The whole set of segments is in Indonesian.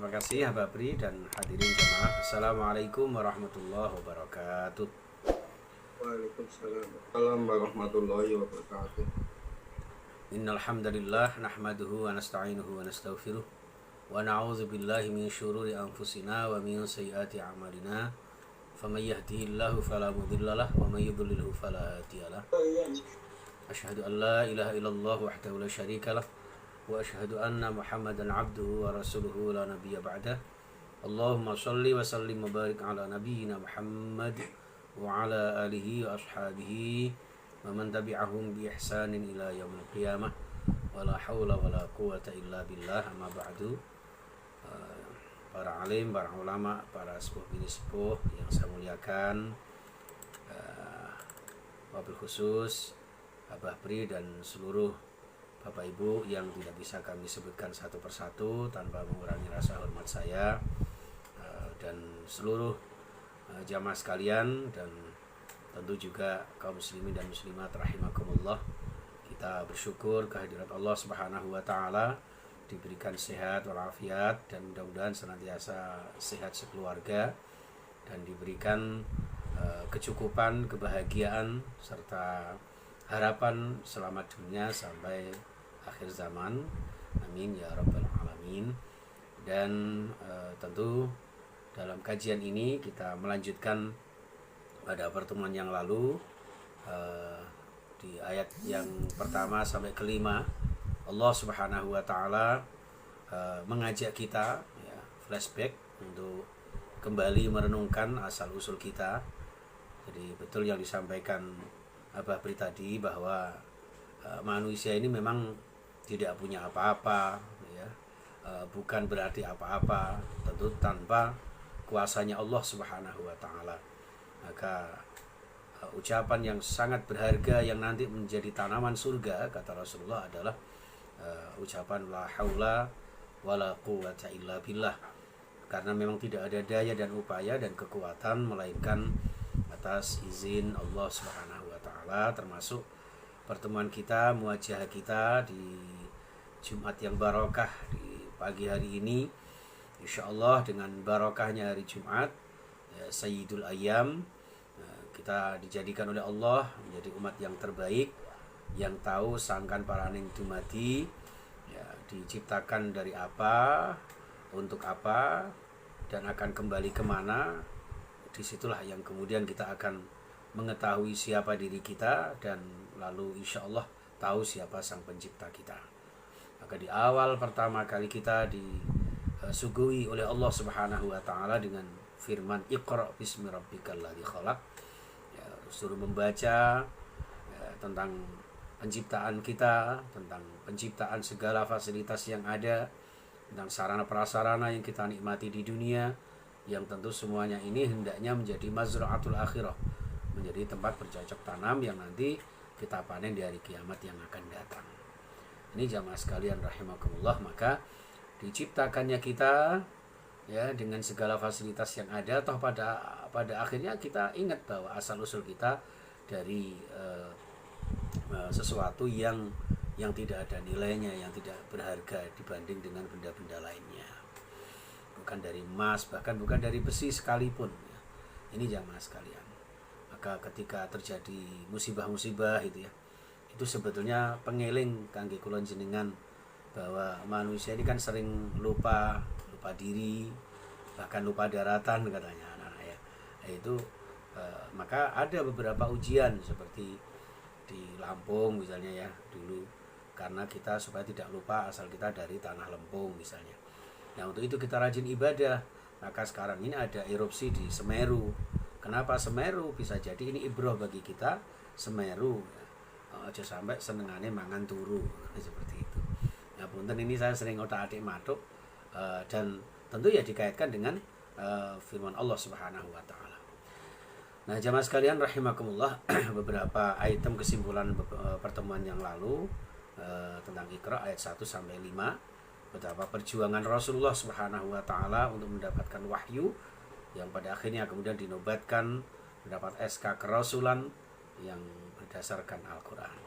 Terima kasih Habab Pri dan hadirin jemaah. Assalamualaikum warahmatullahi wabarakatuh. Waalaikumsalam warahmatullahi wabarakatuh. Innal hamdalillah nahmaduhu wa nasta'inuhu wa nastaghfiruh wa na'udzu billahi min syururi anfusina wa min sayyiati a'malina. Faman yahdihillahu fala mudhillalah wa man yudlilhu fala hadiyalah. Asyhadu an la ilaha illallah wahdahu la syarikalah wa asyhadu anna Muhammadan abduhu wa rasuluhu la nabiyya ba'dah. Allahumma shalli wa sallim wa barik ala nabiyyina Muhammad wa ala alihi wa ashabihi wa man tabi'ahum bi ihsanin ila yaumil qiyamah. Wala haula wala quwata illa billah. Amma ba'du. Para alim, para ulama, para sepuh bini sepuh yang saya muliakan, wabil khusus Abah Pri dan seluruh Bapak Ibu yang tidak bisa kami sebutkan satu persatu tanpa mengurangi rasa hormat saya, dan seluruh jamaah sekalian, dan tentu juga kaum muslimin dan muslimat rahimakumullah. Kita bersyukur kehadirat Allah Subhanahu wa taala, diberikan sehat walafiat dan mudah-mudahan senantiasa sehat sekeluarga, dan diberikan kecukupan, kebahagiaan serta harapan selamat dunia sampai akhir zaman. Amin ya rabbal alamin. Dan tentu dalam kajian ini kita melanjutkan pada pertemuan yang lalu, di ayat yang pertama sampai kelima Allah Subhanahu wa taala mengajak kita, ya, flashback untuk kembali merenungkan asal usul kita. Jadi betul yang disampaikan Abah Pri tadi bahwa manusia ini memang tidak punya apa-apa, ya, bukan berarti apa-apa, tentu tanpa kuasanya Allah Subhanahu wa taala. Maka ucapan yang sangat berharga yang nanti menjadi tanaman surga, kata Rasulullah, adalah ucapan la haula wala quwata illa billah. Karena memang tidak ada daya dan upaya dan kekuatan melainkan atas izin Allah Subhanahu wa taala, termasuk pertemuan kita, muwajah kita di Jumat yang barokah di pagi hari ini. Insyaallah dengan barokahnya hari Jumat, ya, Sayyidul Ayyam, kita dijadikan oleh Allah menjadi umat yang terbaik, yang tahu sangkan paraning dumadi, ya, diciptakan dari apa, untuk apa, dan akan kembali kemana. Disitulah yang kemudian kita akan mengetahui siapa diri kita, dan lalu insya Allah tahu siapa sang pencipta kita. Maka di awal pertama kali kita disuguhi oleh Allah Subhanahu wa taala dengan firman Iqra bismi rabbikal ladzi khalaq, ya, suruh membaca, ya, tentang penciptaan kita, tentang penciptaan segala fasilitas yang ada, tentang sarana prasarana yang kita nikmati di dunia, yang tentu semuanya ini hendaknya menjadi mazra'atul akhirah, menjadi tempat bercocok tanam yang nanti kita panen di hari kiamat yang akan datang. Ini jamaah sekalian rahimakumullah. Maka diciptakannya kita, ya, dengan segala fasilitas yang ada, toh pada akhirnya kita ingat bahwa asal usul kita dari sesuatu yang tidak ada nilainya, yang tidak berharga dibanding dengan benda-benda lainnya. Bukan dari emas, bahkan bukan dari besi sekalipun, ya. Ini jamaah sekalian. Maka ketika terjadi musibah-musibah itu, ya, itu sebetulnya pengeling kangge kula jenengan bahwa manusia ini kan sering lupa diri, bahkan lupa daratan katanya anak-anak, ya. Itu maka ada beberapa ujian seperti di Lampung misalnya, ya, dulu, karena kita supaya tidak lupa asal kita dari tanah Lempung misalnya. Nah, untuk itu kita rajin ibadah. Maka sekarang ini ada erupsi di Semeru. Kenapa Semeru? Bisa jadi ini ibroh bagi kita. Semeru, ya, aja sampai senengane mangan turu, seperti itu. Nah, punten ini saya sering otak-atik matuk, dan tentu ya dikaitkan dengan firman Allah Subhanahu wa taala. Nah, jamaah sekalian rahimakumullah, beberapa item kesimpulan pertemuan yang lalu tentang Iqra ayat 1 sampai 5, betapa perjuangan Rasulullah Subhanahu wa taala untuk mendapatkan wahyu yang pada akhirnya kemudian dinobatkan mendapat SK kerasulan yang berdasarkan Al-Qur'an.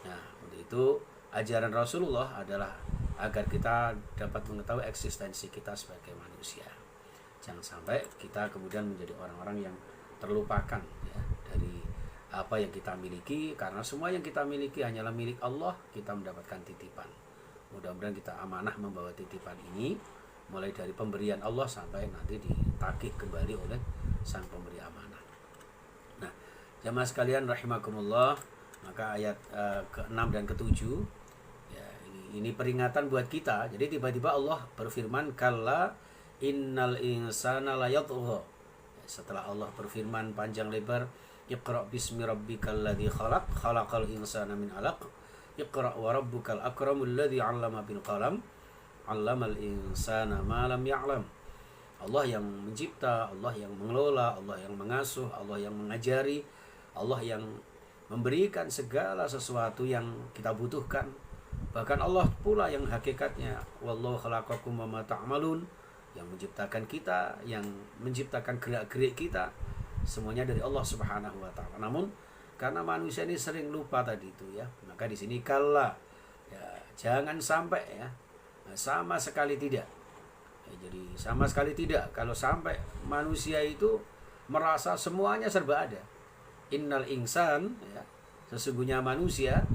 Nah, untuk itu ajaran Rasulullah adalah agar kita dapat mengetahui eksistensi kita sebagai manusia. Jangan sampai kita kemudian menjadi orang-orang yang terlupakan ya dari apa yang kita miliki, karena semua yang kita miliki hanyalah milik Allah. Kita mendapatkan titipan. Mudah-mudahan kita amanah membawa titipan ini, mulai dari pemberian Allah sampai nanti ditagih kembali oleh sang pemberi amanah. Nah, jamaah sekalian rahimakumullah, maka ayat ke-6 dan ke-7 ya, ini peringatan buat kita. Jadi tiba-tiba Allah berfirman, kalla innal insana layatgha. Setelah Allah berfirman panjang lebar, Iqra bismi rabbikal ladzi khalaq, khalaqal insana min 'alaq, Iqra wa rabbukal akramul ladzi 'allama bil qalam, 'allamal insana ma lam ya'lam. Allah yang mencipta, Allah yang mengelola, Allah yang mengasuh, Allah yang mengajari, Allah yang memberikan segala sesuatu yang kita butuhkan. Bahkan Allah pula yang hakikatnya wallahu khalaqakum wa ma ta'malun, yang menciptakan kita, yang menciptakan gerak-gerik kita, semuanya dari Allah Subhanahu wa taala. Namun karena manusia ini sering lupa tadi itu ya, maka di sini kalla ya, jangan sampai ya, sama sekali tidak. Ya, jadi sama sekali tidak kalau sampai manusia itu merasa semuanya serba ada. Innal insan ya, sesungguhnya manusia.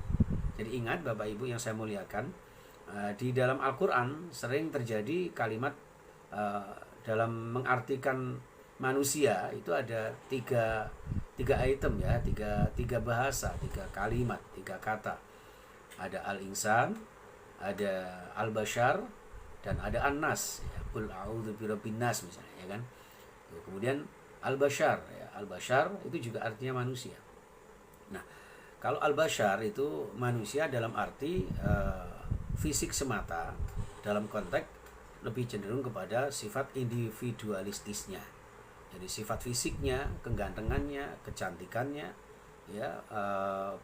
Jadi ingat Bapak Ibu yang saya muliakan, di dalam Al-Qur'an sering terjadi kalimat dalam mengartikan manusia itu ada tiga item ya, tiga bahasa, tiga kalimat, tiga kata. Ada al-insan, ada al-bashar, dan ada an-nas ya, qul a'udzu birabbin nas misalnya ya kan. Kemudian al-bashar ya, al-bashar itu juga artinya manusia. Nah, kalau al-bashar itu manusia dalam arti fisik semata, dalam konteks lebih cenderung kepada sifat individualistisnya. Jadi sifat fisiknya, kegantengannya, kecantikannya, ya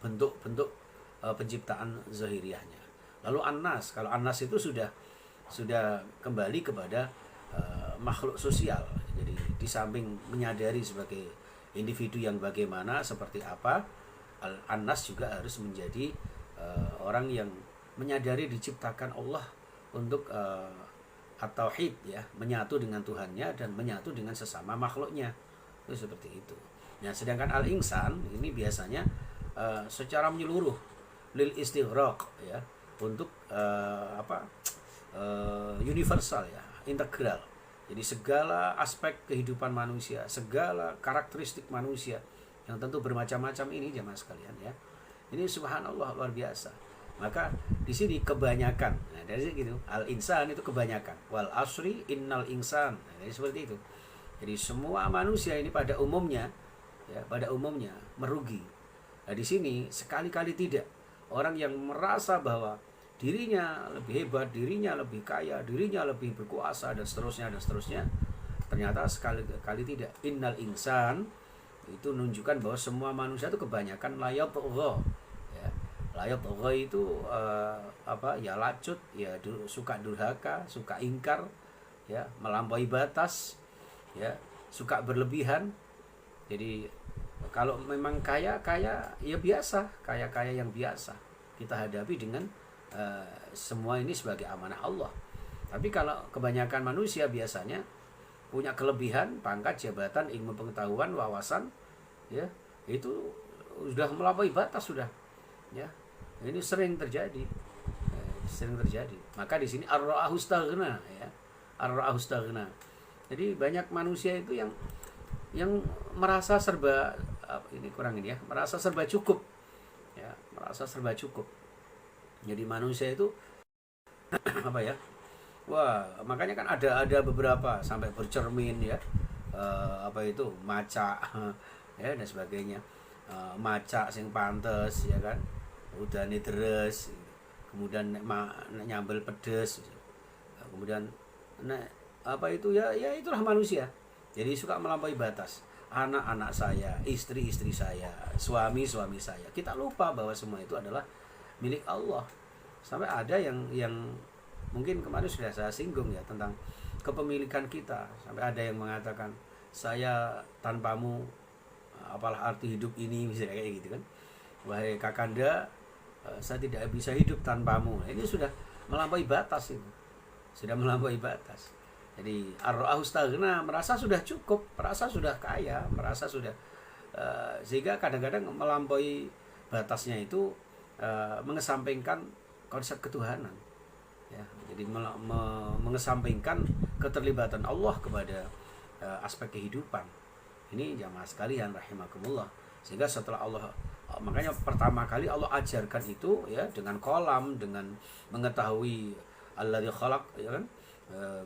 bentuk-bentuk penciptaan zahiriahnya. Lalu an-nas, kalau an-nas itu sudah kembali kepada makhluk sosial. Jadi di samping menyadari sebagai individu yang bagaimana, seperti apa, an-nas juga harus menjadi orang yang menyadari diciptakan Allah untuk at-tauhid ya, menyatu dengan Tuhannya dan menyatu dengan sesama makhluknya. Itu seperti itu. Nah, sedangkan al-insan ini biasanya secara menyeluruh lil istighraq ya, untuk universal ya, integral. Jadi segala aspek kehidupan manusia, segala karakteristik manusia yang tentu bermacam-macam ini jemaah sekalian ya. Ini subhanallah luar biasa. Maka di sini kebanyakan, nah dari situ al-insan itu kebanyakan, wal asri innal insan, nah, jadi seperti itu. Jadi semua manusia ini pada umumnya ya, merugi. Nah di sini sekali-kali tidak orang yang merasa bahwa dirinya lebih hebat, dirinya lebih kaya, dirinya lebih berkuasa dan seterusnya, ternyata sekali-kali tidak. Innal insan itu menunjukkan bahwa semua manusia itu kebanyakan layatgha. Layatgha itu ya lacut, ya suka durhaka, suka ingkar, ya melampaui batas, ya suka berlebihan. Jadi kalau memang kaya ya biasa, kaya yang biasa kita hadapi dengan semua ini sebagai amanah Allah. Tapi kalau kebanyakan manusia biasanya punya kelebihan, pangkat, jabatan, ilmu pengetahuan, wawasan, ya itu sudah melampaui batas sudah, ya. Ini sering terjadi. Maka di sini ar-ra'ahu staghna ya. Ar-ra'ahu staghna. Jadi banyak manusia itu yang merasa serba merasa serba cukup. Ya, merasa serba cukup. Jadi manusia itu wah, makanya kan ada beberapa sampai bercermin ya. Maca ya dan sebagainya. Maca sing pantes ya kan. Udah nih deres, kemudian nyambel pedes, kemudian ya itulah manusia. Jadi suka melampaui batas. Anak-anak saya, istri-istri saya, suami-suami saya, kita lupa bahwa semua itu adalah milik Allah. Sampai ada yang mungkin kemarin sudah saya singgung ya tentang kepemilikan kita. Sampai ada yang mengatakan, saya tanpamu apalah arti hidup ini, misalnya kayak gitu kan. Wahai kakanda, saya tidak bisa hidup tanpamu. Ini sudah melampaui batas itu. Sudah melampaui batas. Jadi ar-ra'ahu istaghna, merasa sudah cukup, merasa sudah kaya, merasa sudah sehingga kadang-kadang melampaui batasnya itu mengesampingkan konsep ketuhanan. Ya, jadi mengesampingkan keterlibatan Allah kepada aspek kehidupan. Ini jamaah sekalian rahimakumullah. Sehingga setelah Allah, makanya pertama kali Allah ajarkan itu ya dengan kolam, dengan mengetahui alladzi khalaq, ya kan?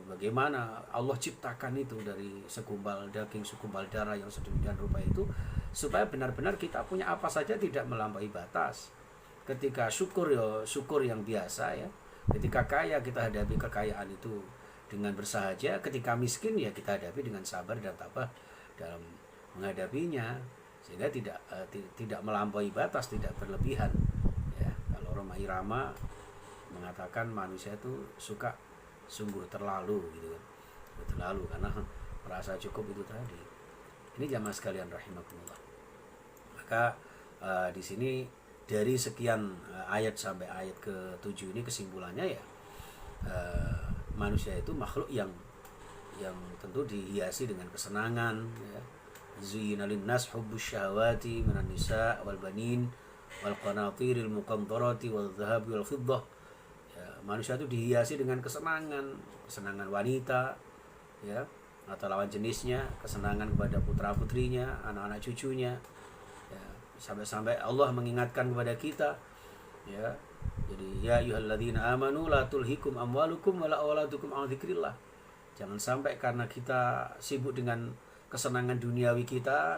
Bagaimana Allah ciptakan itu dari segumpal daging, segumpal darah yang sedemikian rupa itu, supaya benar-benar kita punya apa saja tidak melampaui batas. Ketika syukur ya syukur yang biasa ya. Ketika kaya kita hadapi kekayaan itu dengan bersahaja, ketika miskin ya kita hadapi dengan sabar dan tabah dalam menghadapinya, sehingga tidak melampaui batas, tidak berlebihan. Ya, kalau Roma Irama mengatakan manusia itu suka sungguh terlalu gitu kan. Terlalu karena merasa cukup itu tadi. Ini jamaah sekalian rahimakumullah. Maka di sini dari sekian ayat sampai ayat ke-7 ini kesimpulannya ya manusia itu makhluk yang tentu dihiasi dengan kesenangan ya. Zuyyina lin-nas hubbus syahawati minan nisa wal banin wal qanatiril muqantarati wal dhahabi wal fiddah. Ya, manusia itu dihiasi dengan kesenangan wanita ya, atau lawan jenisnya, kesenangan kepada putra-putrinya, anak-anak cucunya. Ya, sampai-sampai Allah mengingatkan kepada kita ya. Jadi ya ayyuhalladzina amanu la tulhikum amwalukum wala auladukum an dzikrillah. Jangan sampai karena kita sibuk dengan kesenangan duniawi kita,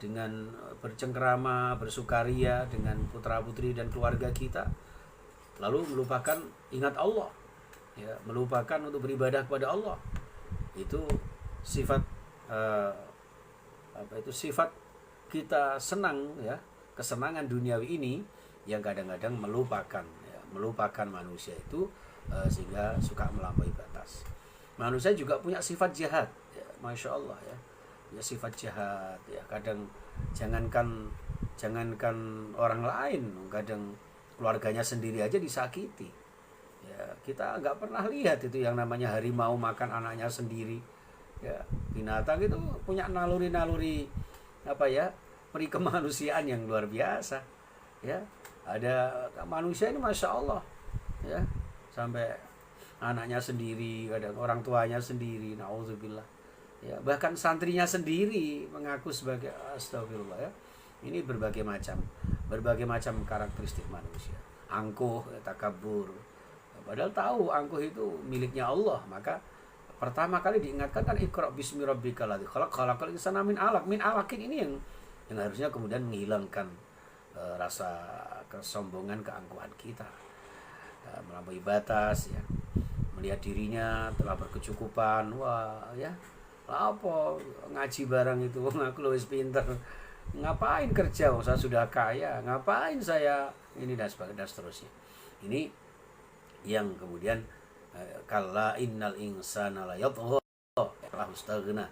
dengan bercengkerama, bersukaria dengan putra-putri dan keluarga kita, lalu melupakan ingat Allah ya, melupakan untuk beribadah kepada Allah. Itu sifat sifat kita senang ya, kesenangan duniawi ini yang kadang-kadang melupakan manusia itu sehingga suka melampaui batas. Manusia juga punya sifat jahat ya, Masya Allah ya, punya sifat jahat ya. Kadang jangankan orang lain, kadang keluarganya sendiri aja disakiti ya. Kita nggak pernah lihat itu yang namanya harimau makan anaknya sendiri ya. Binatang itu punya naluri-naluri peri kemanusiaan yang luar biasa ya. Ada manusia ini Masya Allah ya, sampai anaknya sendiri, kadang orang tuanya sendiri, na'udzubillah ya, bahkan santrinya sendiri mengaku sebagai astagfirullah ya. Ini berbagai macam karakteristik manusia. Angkuh, takabur, padahal tahu angkuh itu miliknya Allah. Maka pertama kali diingatkan kan iqra bismi rabbikal ladzi khalaq, khalaqal insana min alaq. Min alaqin ini yang harusnya kemudian menghilangkan rasa kesombongan, keangkuhan kita, melampaui batas ya, melihat dirinya telah berkecukupan. Wah ya, apa ngaji barang itu, ngaku lebih pinter, ngapain kerja, saya sudah kaya, ngapain saya ini dan seterusnya. Ini yang kemudian kalla innal insana la yatgha lahu istaghna.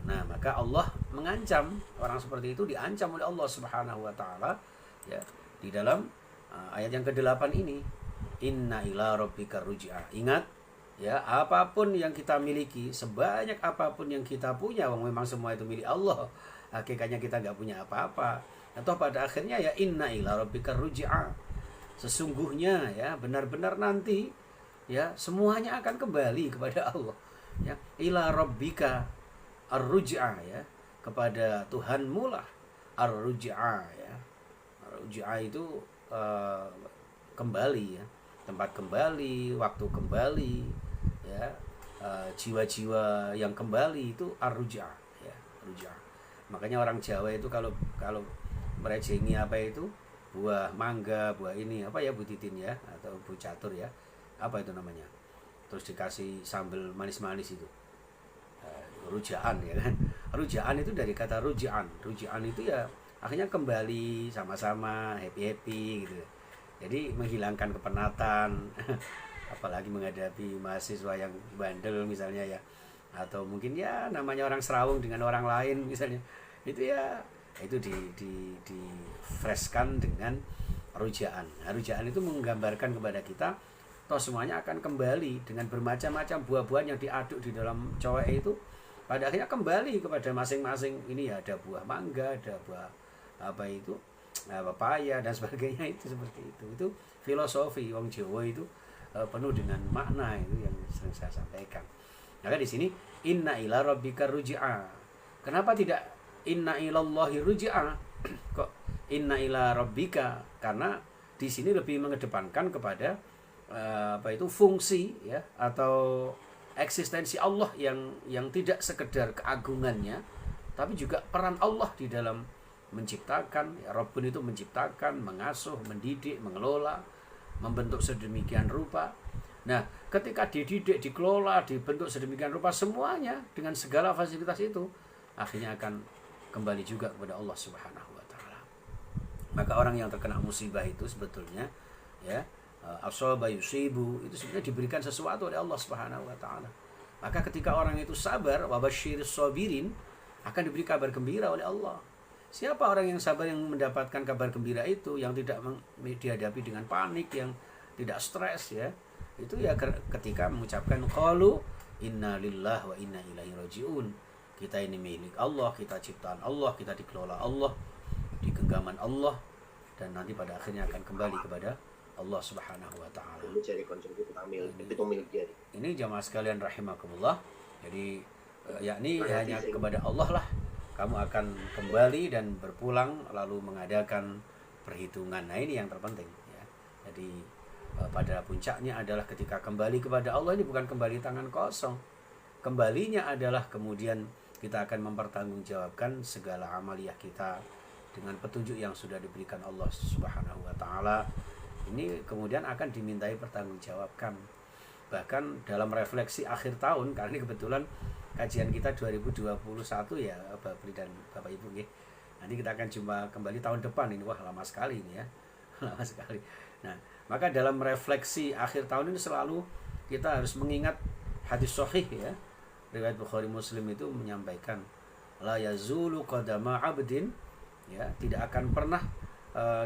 Nah, maka Allah mengancam orang seperti itu, diancam oleh Allah Subhanahu wa taala ya, di dalam ayat yang ke-8 ini. Inna ila rabbika ruj'a. Ingat ya, apapun yang kita miliki, sebanyak apapun yang kita punya, memang semua itu milik Allah. Hakikatnya kita nggak punya apa-apa. Atau pada akhirnya ya inna ila rabbika ruj'a. Sesungguhnya ya, benar-benar nanti ya semuanya akan kembali kepada Allah. Ya, ila rabbika ar-ruj'a ya, kepada Tuhanmu lah ar-ruj'a ya. Ar-ruj'a itu kembali ya, tempat kembali, waktu kembali ya, jiwa-jiwa yang kembali itu ar-ruj'a ya, ruj'a. Makanya orang Jawa itu kalau merejengi buah mangga, buah ini Bu Titin ya, atau Bu Catur ya, itu namanya, terus dikasih sambal manis-manis itu, rujaan ya kan. Rujaan itu dari kata rujaan itu ya akhirnya kembali sama-sama happy gitu. Jadi menghilangkan kepenatan apalagi menghadapi mahasiswa yang bandel misalnya ya, atau mungkin ya namanya orang serawung dengan orang lain misalnya, itu ya itu di freshkan dengan rujaan. Nah, rujaan itu menggambarkan kepada kita toh semuanya akan kembali dengan bermacam-macam buah-buahan yang diaduk di dalam cowek itu, pada akhirnya kembali kepada masing-masing. Ini ya ada buah mangga, ada buah apa itu, pepaya dan sebagainya, itu seperti itu. Itu filosofi wong Jawa itu penuh dengan makna itu yang sering saya sampaikan. Maka di sini inna ila rabbika ruj'a. Kenapa tidak inna ilallahi ruj'a? Kok inna ila rabbika? Karena di sini lebih mengedepankan kepada fungsi ya, atau eksistensi Allah yang tidak sekedar keagungannya, tapi juga peran Allah di dalam menciptakan. Ya, Rabbun itu menciptakan, mengasuh, mendidik, mengelola, membentuk sedemikian rupa. Nah, ketika dididik, dikelola, dibentuk sedemikian rupa, semuanya dengan segala fasilitas itu akhirnya akan kembali juga kepada Allah Subhanahu wa taala. Maka orang yang terkena musibah itu sebetulnya ya, asaba yusibu, itu sebenarnya diberikan sesuatu oleh Allah Subhanahu wa taala. Maka ketika orang itu sabar, wabasyiris sabirin, akan diberi kabar gembira oleh Allah. Siapa orang yang sabar yang mendapatkan kabar gembira itu, yang tidak dihadapi dengan panik, yang tidak stres ya. Itu ya ketika mengucapkan qalu inna lillahi wa inna ilaihi rajiun. Kita ini milik Allah, kita ciptaan Allah, kita dikelola Allah, di genggaman Allah, dan nanti pada akhirnya akan kembali kepada Allah Subhanahu wa taala. Ini jamaah sekalian rahimakumullah. Jadi yakni hanya kepada Allah lah kamu akan kembali dan berpulang, lalu mengadakan perhitungan. Nah, ini yang terpenting ya. Jadi pada puncaknya adalah ketika kembali kepada Allah, ini bukan kembali tangan kosong. Kembalinya adalah kemudian kita akan mempertanggungjawabkan segala amaliyah kita dengan petunjuk yang sudah diberikan Allah Subhanahu wa taala. Ini kemudian akan dimintai pertanggungjawabkan. Bahkan dalam refleksi akhir tahun, karena ini kebetulan kajian kita 2021 ya Bapak dan Bapak Ibu nggih. Nanti kita akan jumpa kembali tahun depan ini. Wah, lama sekali ini ya. Lama sekali. Nah, maka dalam refleksi akhir tahun ini selalu kita harus mengingat hadis sahih ya. Riwayat Bukhari Muslim itu menyampaikan la yazulu qadama 'abdin, ya, tidak akan pernah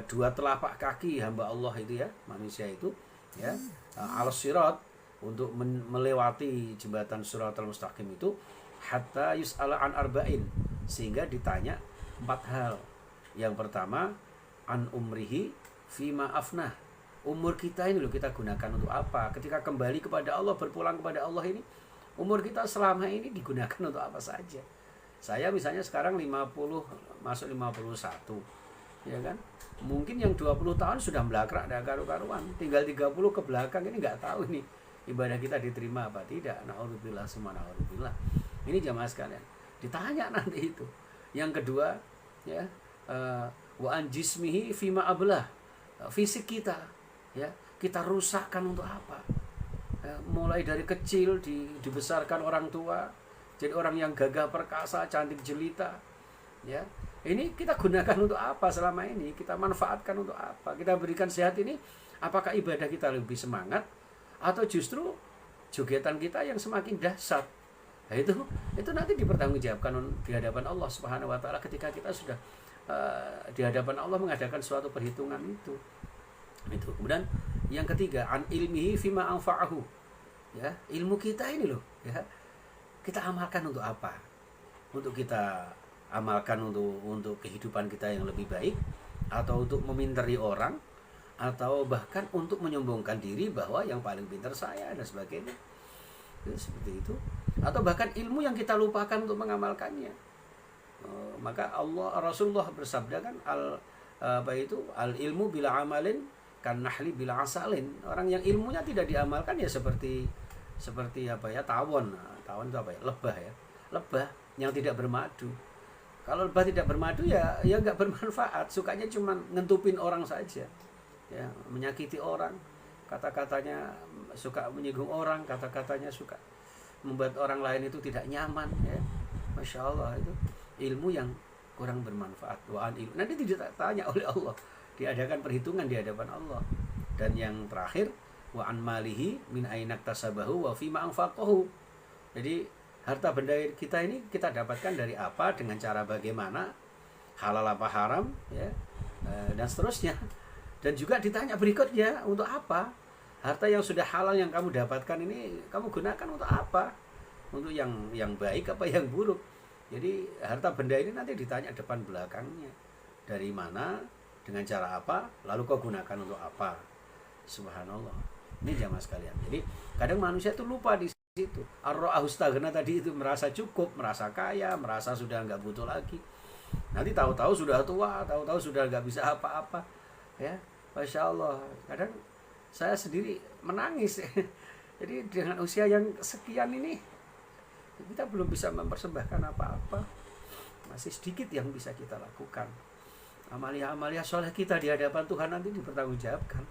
dua telapak kaki hamba Allah itu ya, manusia itu ya, al-sirat, untuk melewati jembatan Shiratal Mustaqim itu, hatta yus'ala an arba'in, sehingga ditanya 4 hal. Yang pertama, an umrihi fima afnah, umur kita ini loh kita gunakan untuk apa? Ketika kembali kepada Allah, berpulang kepada Allah ini, umur kita selama ini digunakan untuk apa saja? Saya misalnya sekarang 50 masuk 51, ya kan? Mungkin yang 20 tahun sudah melakrak, ada karu-karuan, tinggal 30 ke belakang ini nggak tahu nih ibadah kita diterima apa tidak. Na'udzubillah summa na'udzubillah. Ini jamaah sekalian, ditanya nanti itu. Yang kedua ya, wa an jismihi fima ablah, fisik kita ya, kita rusakkan untuk apa? Mulai dari kecil dibesarkan orang tua jadi orang yang gagah perkasa, cantik jelita ya. Ini kita gunakan untuk apa selama ini? Kita manfaatkan untuk apa? Kita berikan sehat ini, apakah ibadah kita lebih semangat atau justru jogetan kita yang semakin dahsyat? Nah, itu nanti dipertanggungjawabkan di hadapan Allah Subhanahu wa taala ketika kita sudah di hadapan Allah mengadakan suatu perhitungan itu. Kemudian yang ketiga, an ilmihi fima anfa'ahu. Ya, ilmu kita ini loh, ya. Kita amalkan untuk apa? Untuk kita amalkan untuk kehidupan kita yang lebih baik, atau untuk meminteri orang, atau bahkan untuk menyombongkan diri bahwa yang paling pintar saya dan sebagainya. Seperti itu. Atau bahkan ilmu yang kita lupakan untuk mengamalkannya. Maka Rasulullah bersabda kan, al ilmu bila amalin kan nahli bila asalin. Orang yang ilmunya tidak diamalkan ya seperti tawon. Tawon itu apa ya? Lebah ya. Lebah yang tidak bermadu. Kalau lebah tidak bermadu ya nggak bermanfaat. Sukanya cuma ngentupin orang saja, ya, menyakiti orang, kata-katanya suka menyinggung orang, kata-katanya suka membuat orang lain itu tidak nyaman. Ya. Masya Allah, itu ilmu yang kurang bermanfaat. Nanti tidak tanya oleh Allah, diadakan perhitungan di hadapan Allah. Dan yang terakhir, wa an malihi min ainak tasabahu wa fima anfaqahu. Jadi harta benda kita ini kita dapatkan dari apa, dengan cara bagaimana, halal apa haram, ya, dan seterusnya. Dan juga ditanya berikutnya, untuk apa harta yang sudah halal yang kamu dapatkan ini kamu gunakan untuk apa? Untuk yang baik apa yang buruk? Jadi harta benda ini nanti ditanya depan belakangnya. Dari mana, dengan cara apa, lalu kau gunakan untuk apa? Subhanallah. Ini jamaah sekalian. Jadi kadang manusia itu lupa di situ. Ar-ra'ahustaghna tadi itu merasa cukup, merasa kaya, merasa sudah nggak butuh lagi. Nanti tahu-tahu sudah tua, tahu-tahu sudah nggak bisa apa-apa. Ya, Masya Allah. Kadang saya sendiri menangis. Jadi dengan usia yang sekian ini kita belum bisa mempersembahkan apa-apa. Masih sedikit yang bisa kita lakukan. Amalia-amalia soleh kita di hadapan Tuhan nanti dipertanggungjawabkan.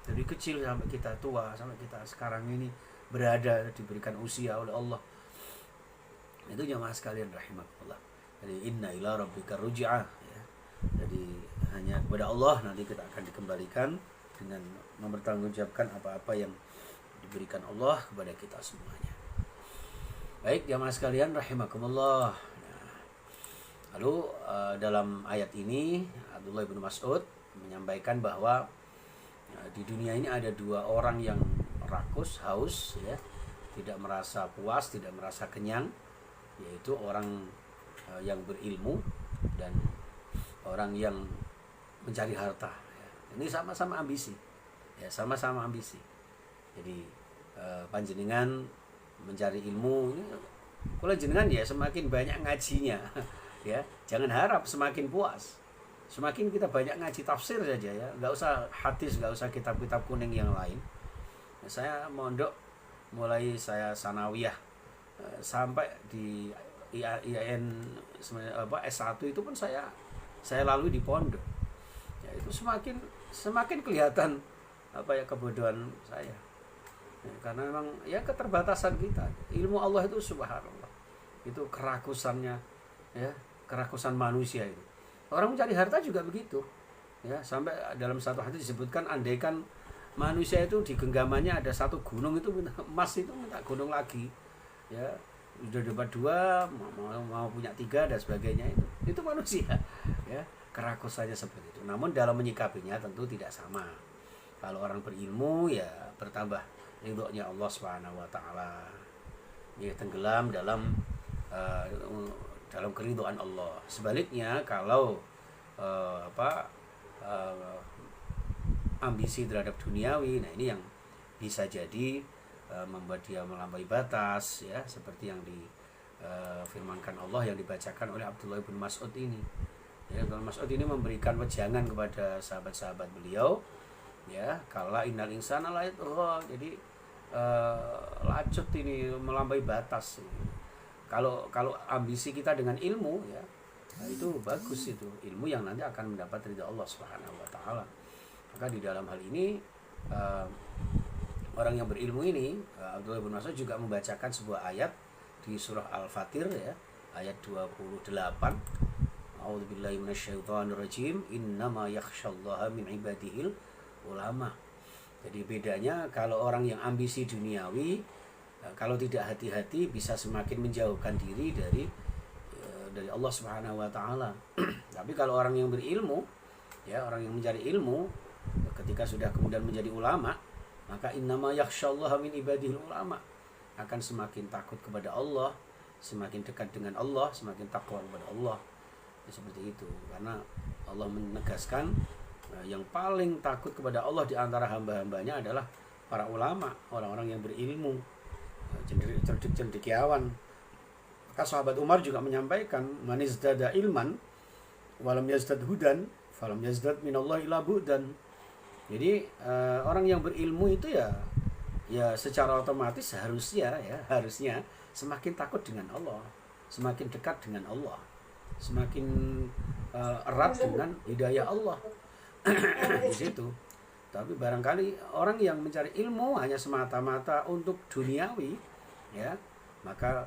Dari kecil sampai kita tua, sampai kita sekarang ini berada diberikan usia oleh Allah. Itu jamaah sekalian rahimakumullah. Jadi inna ila rabbika ruj'ah, ya. Jadi hanya kepada Allah nanti kita akan dikembalikan dengan mempertanggungjawabkan apa-apa yang diberikan Allah kepada kita semuanya. Baik jamaah sekalian rahimakumullah. Nah, lalu dalam ayat ini Abdullah bin Mas'ud menyampaikan bahwa di dunia ini ada dua orang yang rakus, haus, ya, tidak merasa puas, tidak merasa kenyang, yaitu orang yang berilmu dan orang yang mencari harta. Ya. Ini sama-sama ambisi, ya, sama-sama ambisi. Jadi panjenengan mencari ilmu ini, kalau jenengan ya semakin banyak ngajinya, ya, jangan harap semakin puas. Semakin kita banyak ngaji tafsir saja, ya, nggak usah hadis, nggak usah kitab-kitab kuning yang lain. Saya mondok mulai saya sanawiyah sampai di IAIN S1 itu pun saya lalui di pondok. Ya, itu semakin kelihatan kebodohan saya. Ya, karena memang ya keterbatasan kita. Ilmu Allah itu subhanallah. Itu kerakusannya, ya, kerakusan manusia itu. Orang mencari harta juga begitu. Ya, sampai dalam satu hadis disebutkan andaikan manusia itu di genggamannya ada satu gunung itu minta emas, itu minta gunung lagi. Ya, sudah dapat dua, mau punya tiga dan sebagainya itu manusia, ya, kerakusannya seperti itu. Namun dalam menyikapinya tentu tidak sama. Kalau orang berilmu ya bertambah ridhonya Allah Subhanahu wa taala. Ya, tenggelam dalam keridhaan Allah. Sebaliknya kalau ambisi terhadap duniawi, nah ini yang bisa jadi membuat dia melampaui batas, ya, seperti yang difirmankan Allah yang dibacakan oleh Abdullah bin Mas'ud ini. Ya, Abdullah Mas'ud ini memberikan wejangan kepada sahabat-sahabat beliau, ya, kala innal insana la yatgha. Jadi lacut ini melampaui batas. Kalau ambisi kita dengan ilmu, ya, nah itu bagus, itu ilmu yang nanti akan mendapat ridha Allah Subhanahu wa taala. Maka di dalam hal ini orang yang berilmu ini, Abdullah bin Mas'ud juga membacakan sebuah ayat di surah Al-Fatir, ya, ayat 28. A'udzubillahi minasyaitonirrajim. Innama yakhsyallaha min ibadihil ulama. Jadi bedanya kalau orang yang ambisi duniawi, kalau tidak hati-hati bisa semakin menjauhkan diri dari Allah Subhanahu wa taala. Tapi kalau orang yang berilmu, ya, orang yang mencari ilmu, ketika sudah kemudian menjadi ulama, maka innama yakhsyallaha min ibadihil ulama, akan semakin takut kepada Allah, semakin dekat dengan Allah, semakin takwa kepada Allah. Ya, seperti itu. Karena Allah menegaskan yang paling takut kepada Allah di antara hamba-hambanya adalah para ulama, orang-orang yang berilmu, cendekiawan. Maka sahabat Umar juga menyampaikan, man izdada ilman walam yazdad hudan falam yazdad minallahi illa bu'dan. Jadi orang yang berilmu itu ya secara otomatis harusnya semakin takut dengan Allah, semakin dekat dengan Allah, semakin erat dengan hidayah Allah. Di situ. Tapi barangkali orang yang mencari ilmu hanya semata-mata untuk duniawi, ya, maka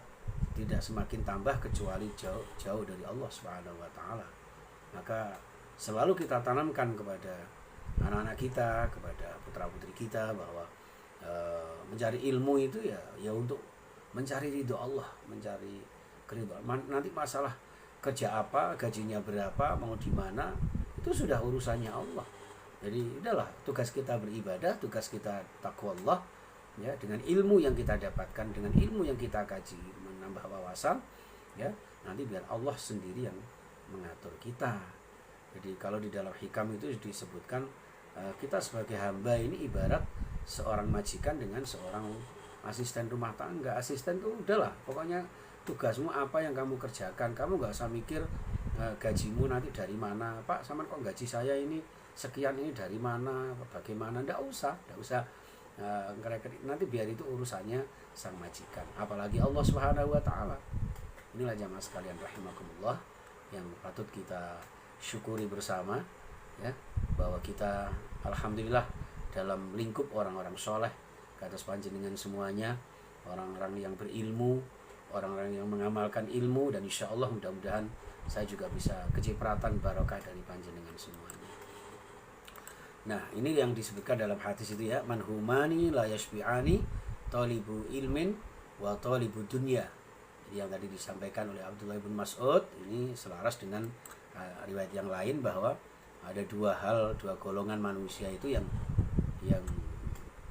tidak semakin tambah kecuali jauh dari Allah Subhanahu wa taala. Maka selalu kita tanamkan kepada anak-anak kita, kepada putra-putri kita bahwa mencari ilmu itu ya untuk mencari ridho Allah, mencari keridhaan. Nanti masalah kerja apa, gajinya berapa, mau di mana, itu sudah urusannya Allah. Jadi udahlah, tugas kita beribadah, tugas kita takwa Allah, ya, dengan ilmu yang kita dapatkan, dengan ilmu yang kita kaji, menambah wawasan, ya, nanti biar Allah sendiri yang mengatur kita. Jadi kalau di dalam hikam itu disebutkan kita sebagai hamba ini ibarat seorang majikan dengan seorang asisten rumah tangga. Asisten itu udahlah, pokoknya tugasmu apa yang kamu kerjakan, kamu nggak usah mikir gajimu nanti dari mana. Pak, sama kok gaji saya ini sekian, ini dari mana, bagaimana? Nggak usah nanti biar itu urusannya sang majikan. Apalagi Allah Subhanahu wa taala. Inilah jamaah sekalian rahimakumullah yang patut kita syukuri bersama, ya, bahwa kita alhamdulillah dalam lingkup orang-orang soleh ke atas panjenengan semuanya, orang-orang yang berilmu, orang-orang yang mengamalkan ilmu, dan insya Allah mudah-mudahan saya juga bisa kecipratan barokah dari panjenengan semuanya. Nah, ini yang disebutkan dalam hadis itu, ya, manhumani la yashbi'ani talibu ilmin wa talibu dunya. Jadi yang tadi disampaikan oleh Abdullah bin Mas'ud ini selaras dengan riwayat yang lain bahwa ada dua golongan manusia itu yang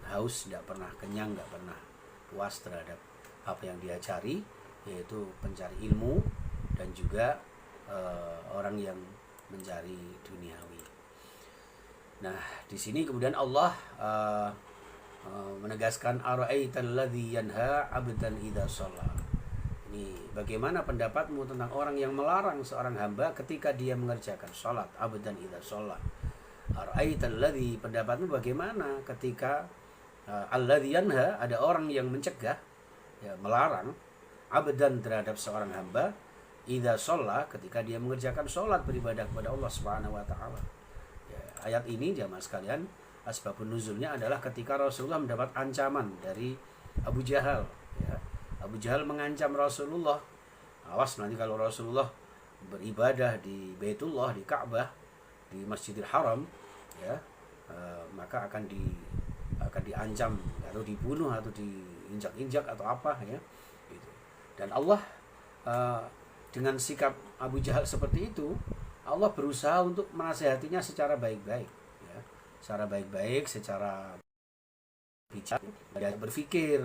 haus, tidak pernah kenyang, tidak pernah puas terhadap apa yang dia cari, yaitu pencari ilmu dan juga orang yang mencari duniawi. Nah, di sini kemudian Allah menegaskan ara'aital ladzi yanha 'abdan idza shalla. Ini bagaimana pendapatmu tentang orang yang melarang seorang hamba ketika dia mengerjakan salat, abdan idza shalla. Ara'aital ladzi, pendapatmu bagaimana ketika alladzi yanha, ada orang yang mencegah, ya, melarang abdan terhadap seorang hamba idza shalla, ketika dia mengerjakan salat, beribadah kepada Allah Subhanahu wa taala. Ayat ini jamaah sekalian, asbabun nuzulnya adalah ketika Rasulullah mendapat ancaman dari Abu Jahal, ya. Abu Jahal mengancam Rasulullah, awas nanti kalau Rasulullah beribadah di Baitullah, di Ka'bah, di Masjidil Haram, ya, maka akan diancam atau dibunuh atau diinjak-injak atau apa, ya, gitu. Dan Allah dengan sikap Abu Jahal seperti itu, Allah berusaha untuk menasihatinya secara baik-baik, ya, secara baik-baik, secara bijak, diajak berpikir,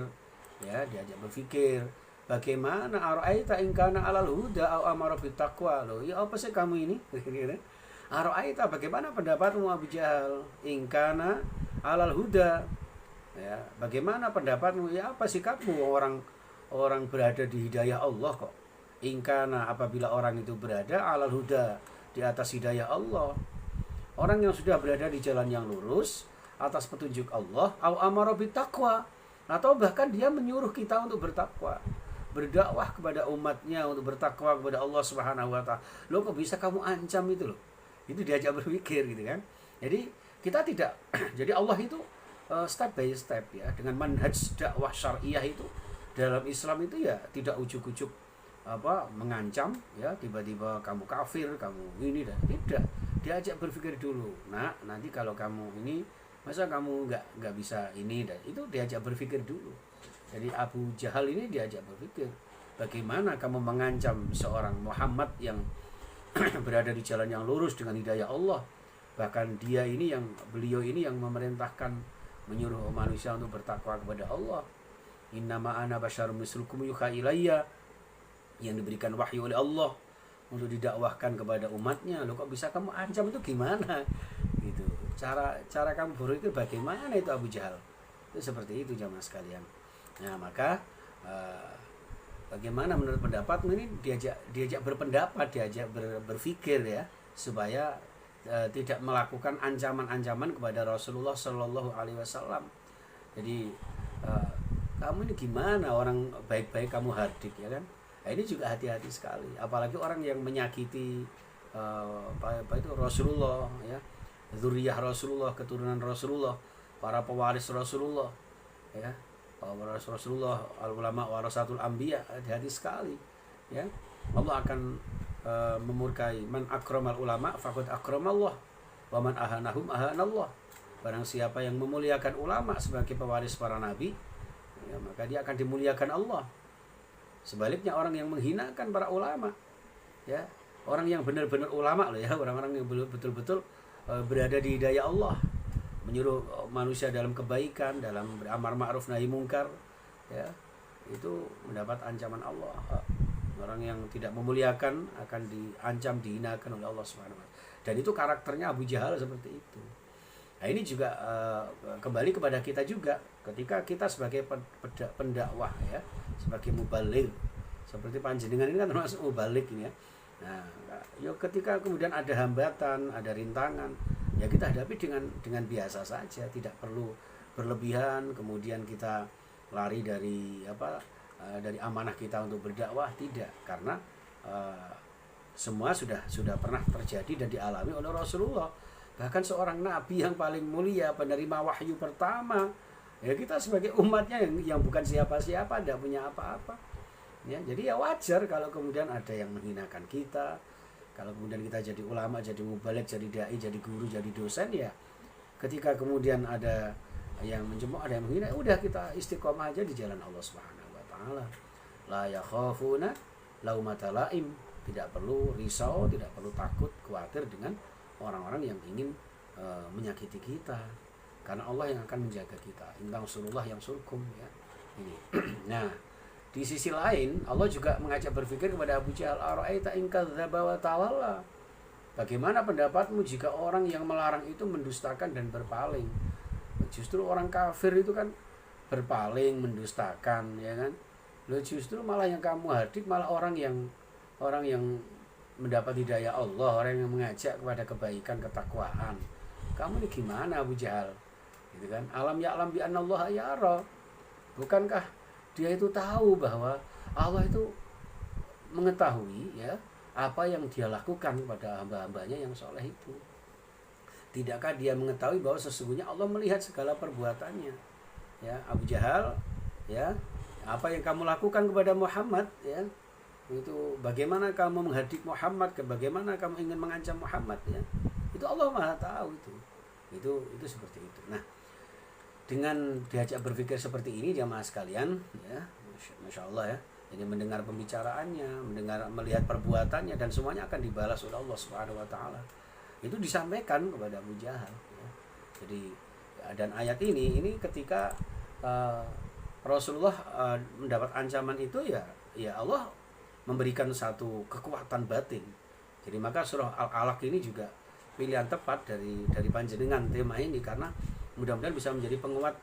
bagaimana ara'aita in kana 'alal huda aw amara bittaqwa. Loh, ya apa sih kamu ini? Ara'aita, bagaimana pendapatmu Abu Jahal? In kana 'alal huda. Ya, bagaimana pendapatmu? Ya apa sikapmu orang berada di hidayah Allah kok? In kana, apabila orang itu berada 'alal huda, di atas hidayah Allah, orang yang sudah berada di jalan yang lurus atas petunjuk Allah, au amara bittaqwa, atau bahkan dia menyuruh kita untuk bertakwa, berdakwah kepada umatnya untuk bertakwa kepada Allah Subhanahu wa taala. Loh, kok bisa kamu ancam itu loh? Itu diajak berpikir, gitu kan. Jadi kita tidak jadi Allah itu step by step, ya, dengan manhaj dakwah syariah itu dalam Islam itu, ya, tidak ujuk-ujuk mengancam, ya, tiba-tiba kamu kafir, kamu ini, dan tidak, diajak berpikir dulu. Nah, nanti kalau kamu ini, masa kamu nggak bisa ini, dan itu diajak berpikir dulu. Jadi Abu Jahal ini diajak berpikir, bagaimana kamu mengancam seorang Muhammad yang berada di jalan yang lurus dengan hidayah Allah, bahkan beliau ini yang memerintahkan, menyuruh manusia untuk bertakwa kepada Allah. Innama ana basyarum mislukum yuha ilayya, yang diberikan wahyu oleh Allah untuk didakwahkan kepada umatnya. Loh, kok bisa kamu ancam? Itu gimana? Gitu. Cara kamu berpikir bagaimana itu Abu Jahal? Itu seperti itu jamaah sekalian. Nah, maka bagaimana menurut pendapatmu ini? Diajak berpendapat, diajak berpikir, ya, supaya tidak melakukan ancaman-ancaman kepada Rasulullah Shallallahu Alaihi Wasallam. Jadi kamu ini gimana, orang baik-baik kamu hardik, ya kan? Nah, ini juga hati-hati sekali, apalagi orang yang menyakiti itu Rasulullah, ya, zuriyah Rasulullah, keturunan Rasulullah, para pewaris Rasulullah, ya, pewaris Rasulullah, al-ulama warasatul anbiya. Hati-hati sekali, ya. Allah akan memurkai man akramal ulama faqad akramallah wa man ahanahum ahanallah. Barang siapa yang memuliakan ulama sebagai pewaris para nabi, ya, maka dia akan dimuliakan Allah. Sebaliknya orang yang menghinakan para ulama, ya, orang yang benar-benar ulama loh, ya, orang-orang yang betul-betul berada di hidayah Allah, menyuruh manusia dalam kebaikan, dalam beramar ma'ruf nahi mungkar, ya, itu mendapat ancaman Allah. Orang yang tidak memuliakan akan diancam, dihinakan oleh Allah Subhanahu wa taala. Dan itu karakternya Abu Jahal seperti itu. Nah, ini juga kembali kepada kita juga, ketika kita sebagai pendakwah, ya, sebagai mubaligh, seperti panjenengan ini kan termasuk mubaligh ini, ya. Nah, ya ketika kemudian ada hambatan, ada rintangan, ya kita hadapi dengan biasa saja, tidak perlu berlebihan kemudian kita lari dari dari amanah kita untuk berdakwah, tidak, karena semua sudah pernah terjadi dan dialami oleh Rasulullah. Bahkan seorang nabi yang paling mulia, penerima wahyu pertama, ya kita sebagai umatnya yang bukan siapa-siapa, tidak punya apa-apa, ya. Jadi ya wajar kalau kemudian ada yang menghinakan kita. Kalau kemudian kita jadi ulama, jadi mubaligh, jadi dai, jadi guru, jadi dosen, ya ketika kemudian ada yang mencemooh, ada yang menghina, udah kita istiqomah aja di jalan Allah Subhanahu wa taala. La yakhafuna laumata laim, tidak perlu risau, tidak perlu takut, khawatir dengan orang-orang yang ingin menyakiti kita, karena Allah yang akan menjaga kita. Inna surullah yang surkum, ya. Ini. Nah, di sisi lain Allah juga mengajak berpikir kepada Abu Jahal, ara'aita in kadzdzaba wa tawalla. Bagaimana pendapatmu jika orang yang melarang itu mendustakan dan berpaling? Justru orang kafir itu kan berpaling, mendustakan, ya kan? Loh, justru malah yang kamu hadir malah orang yang mendapat hidayah Allah, orang yang mengajak kepada kebaikan, ketakwaan. Kamu ini gimana Abu Jahal? Gitu kan? Alam ya'lam bi annallaha yara. Bukankah dia itu tahu bahwa Allah itu mengetahui, ya, apa yang dia lakukan kepada hamba-hambanya yang soleh itu? Tidakkah dia mengetahui bahwa sesungguhnya Allah melihat segala perbuatannya? Ya, Abu Jahal, ya, apa yang kamu lakukan kepada Muhammad, ya, itu bagaimana kamu menghadik Muhammad, bagaimana kamu ingin mengancam Muhammad, ya, itu Allah Maha tahu itu seperti itu. Nah, dengan diajak berpikir seperti ini jamaah sekalian, ya, masya Allah, ya, jadi mendengar pembicaraannya, melihat perbuatannya, dan semuanya akan dibalas oleh Allah Subhanahu wa taala. Itu disampaikan kepada Abu Jahal, ya. Jadi dan ayat ini ketika Rasulullah mendapat ancaman itu, ya Allah memberikan satu kekuatan batin. Jadi maka surah Al-Alaq ini juga pilihan tepat dari panjenengan tema ini, karena mudah-mudahan bisa menjadi penguat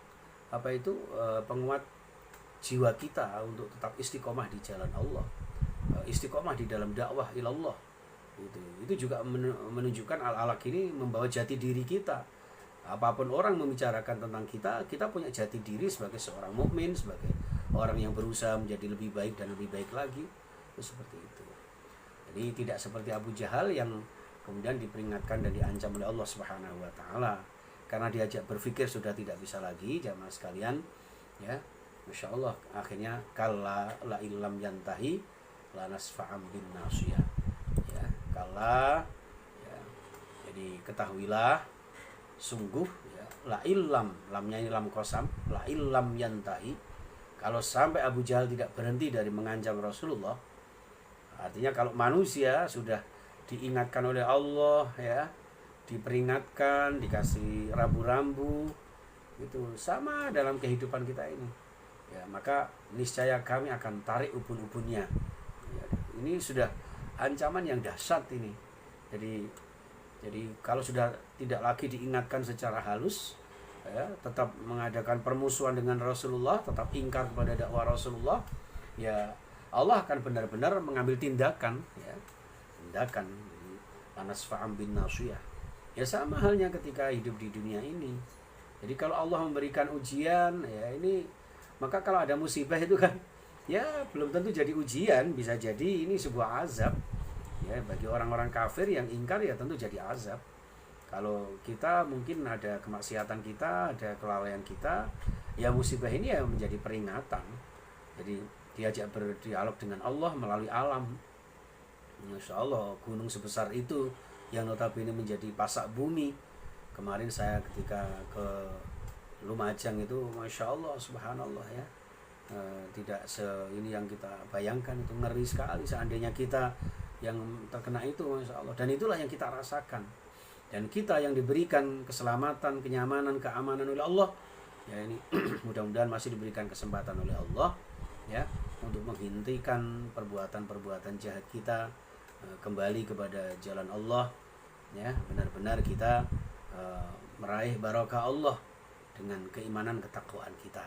penguat jiwa kita untuk tetap istiqomah di jalan Allah, istiqomah di dalam dakwah ilallah. Itu juga menunjukkan Al-Alaq ini membawa jati diri kita. Apapun orang membicarakan tentang kita punya jati diri sebagai seorang mukmin, sebagai orang yang berusaha menjadi lebih baik dan lebih baik lagi. Itu seperti itu. Jadi tidak seperti Abu Jahal yang kemudian diperingatkan dan diancam oleh Allah Subhanahu wa taala karena diajak berpikir sudah tidak bisa lagi, jamaah sekalian, ya. Masya Allah, akhirnya kalla la illam yantahi lanasfa'am bin nasiyah, ya. Kalla, ya. Jadi ketahuilah, sungguh, ya, la illam, lamnya ini lam qasam, la illam yantahi, kalau sampai Abu Jahal tidak berhenti dari mengancam Rasulullah, artinya kalau manusia sudah diingatkan oleh Allah, ya, diperingatkan, dikasih rambu-rambu, itu sama dalam kehidupan kita ini, ya, maka niscaya kami akan tarik ubun-ubunnya, ya. Ini sudah ancaman yang dahsyat ini. Jadi kalau sudah tidak lagi diingatkan secara halus, ya, tetap mengadakan permusuhan dengan Rasulullah, tetap ingkar kepada dakwah Rasulullah, ya Allah akan benar-benar mengambil tindakan, ya, tindakan anasfa'am bin nasiyah. Ya sama halnya ketika hidup di dunia ini. Jadi kalau Allah memberikan ujian, ya ini, maka kalau ada musibah itu kan, ya belum tentu jadi ujian, bisa jadi ini sebuah azab. Ya, bagi orang-orang kafir yang ingkar, ya tentu jadi azab. Kalau kita mungkin ada kemaksiatan kita, ada kelalaian kita, ya musibah ini ya menjadi peringatan. Jadi diajak berdialog dengan Allah melalui alam. Insya Allah gunung sebesar itu yang notabene menjadi pasak bumi. Kemarin saya ketika ke Lumajang itu, Masya Allah, Subhanallah, ya, tidak ini yang kita bayangkan, itu ngeri sekali seandainya kita yang terkena itu, Masya Allah. Dan itulah yang kita rasakan. Dan kita yang diberikan keselamatan, kenyamanan, keamanan oleh Allah, ya ini mudah-mudahan masih diberikan kesempatan oleh Allah ya untuk menghentikan perbuatan-perbuatan jahat kita, kembali kepada jalan Allah ya, benar-benar kita meraih barokah Allah dengan keimanan ketakwaan kita.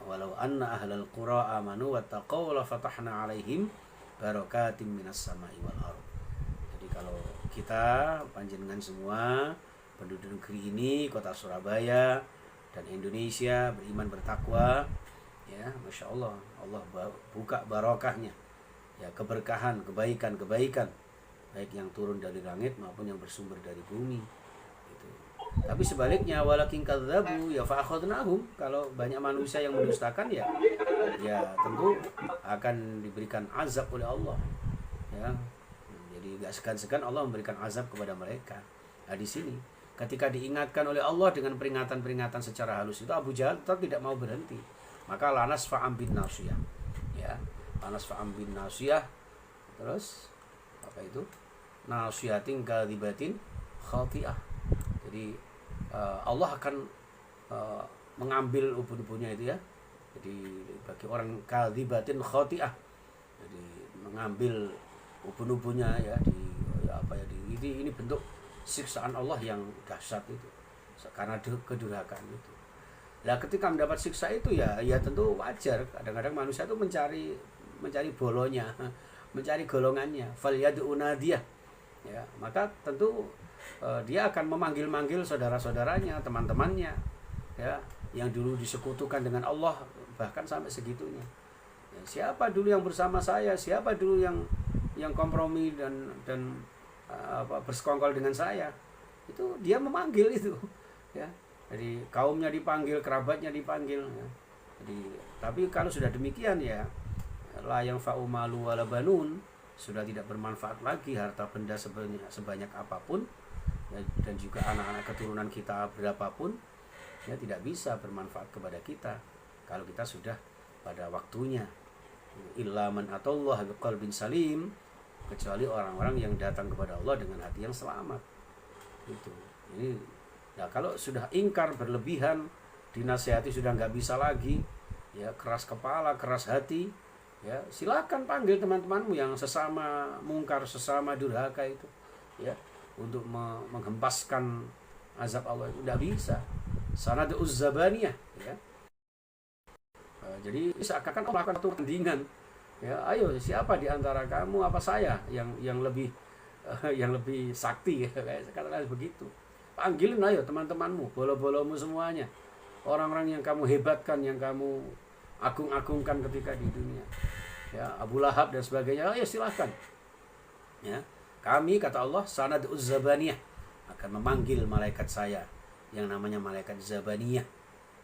Walau anna ahlal qura amanu wattaqaw la fatahna alaihim barakatim minas sama'i wal ardh. Jadi kalau kita panjenengan semua penduduk negeri ini, kota Surabaya dan Indonesia beriman bertakwa ya, Masya Allah, Allah buka barokahnya ya, keberkahan, kebaikan baik yang turun dari langit maupun yang bersumber dari bumi gitu. Tapi sebaliknya walakin kadzabu ya fa'akhadnahum, kalau banyak manusia yang mendustakan ya tentu akan diberikan azab oleh Allah ya. Jadi gak segan-segan Allah memberikan azab kepada mereka. Nah di sini ketika diingatkan oleh Allah dengan peringatan-peringatan secara halus itu, Abu Jahal tetap tidak mau berhenti. Maka lanas fa'am bin nasiyah ya, lanas fa'am bin nasiyah, terus apa itu, nasiyatin kadzibatin khati'ah. Jadi Allah akan mengambil ubun-ubunnya itu ya. Jadi bagi orang kadzibatin khati'ah, jadi mengambil ubun-ubunnya ya, ini bentuk siksaan Allah yang dahsyat itu karena kedurhakaan itu. Nah ketika mendapat siksa itu ya tentu wajar, kadang-kadang manusia itu mencari bolonya, mencari golongannya, falyad'u nadiyah ya, maka tentu dia akan memanggil-manggil saudara-saudaranya, teman-temannya ya, yang dulu disekutukan dengan Allah, bahkan sampai segitunya ya, siapa dulu yang bersama saya, siapa dulu yang kompromi dan bersekongkol dengan saya, itu dia memanggil itu ya. Jadi kaumnya dipanggil, kerabatnya dipanggil ya. Jadi tapi kalau sudah demikian ya, la yang fa'u malu wala banun, sudah tidak bermanfaat lagi harta benda sebanyak apapun ya, dan juga anak-anak keturunan kita berapapun ya, tidak bisa bermanfaat kepada kita kalau kita sudah pada waktunya. Illa man atallaha biqalbin salim, kecuali orang-orang yang datang kepada Allah dengan hati yang selamat. Itu. Ini nah kalau sudah ingkar berlebihan, dinasihati sudah nggak bisa lagi ya, keras kepala, keras hati ya, silakan panggil teman-temanmu yang sesama mungkar, sesama durhaka itu ya, untuk menghempaskan azab Allah itu tidak bisa. Sanad uzzabaniyah ya. Jadi seakan-akan Allah akan tandingan ya, ayo siapa di antara kamu apa saya yang lebih sakti ya, kayak katakan begitu. Panggilin ayo teman-temanmu, bolo-bolomu semuanya, orang-orang yang kamu hebatkan, yang kamu agung-agungkan ketika di dunia ya, Abu Lahab dan sebagainya, ayo silahkan ya. Kami kata Allah sanad uzzabaniyah akan memanggil malaikat saya yang namanya malaikat zabaniyah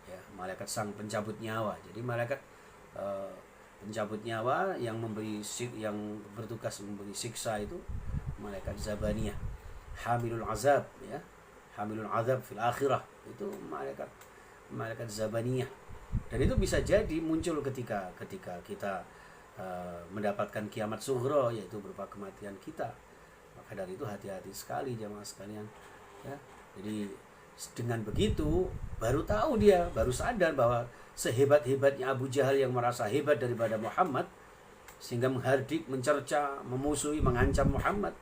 ya, malaikat sang pencabut nyawa. Jadi malaikat pencabut nyawa yang bertugas memberi siksa itu malaikat zabaniyah, hamilul azab ya, hamilul azab fil akhirah, itu malaikat zabaniyah. Dan itu bisa jadi muncul ketika kita mendapatkan kiamat sughra, yaitu berupa kematian kita. Maka dari itu hati-hati sekali jamaah sekalian ya. Jadi dengan begitu baru tahu dia, baru sadar bahwa sehebat-hebatnya Abu Jahal yang merasa hebat daripada Muhammad sehingga menghardik, mencerca, memusuhi, mengancam Muhammad,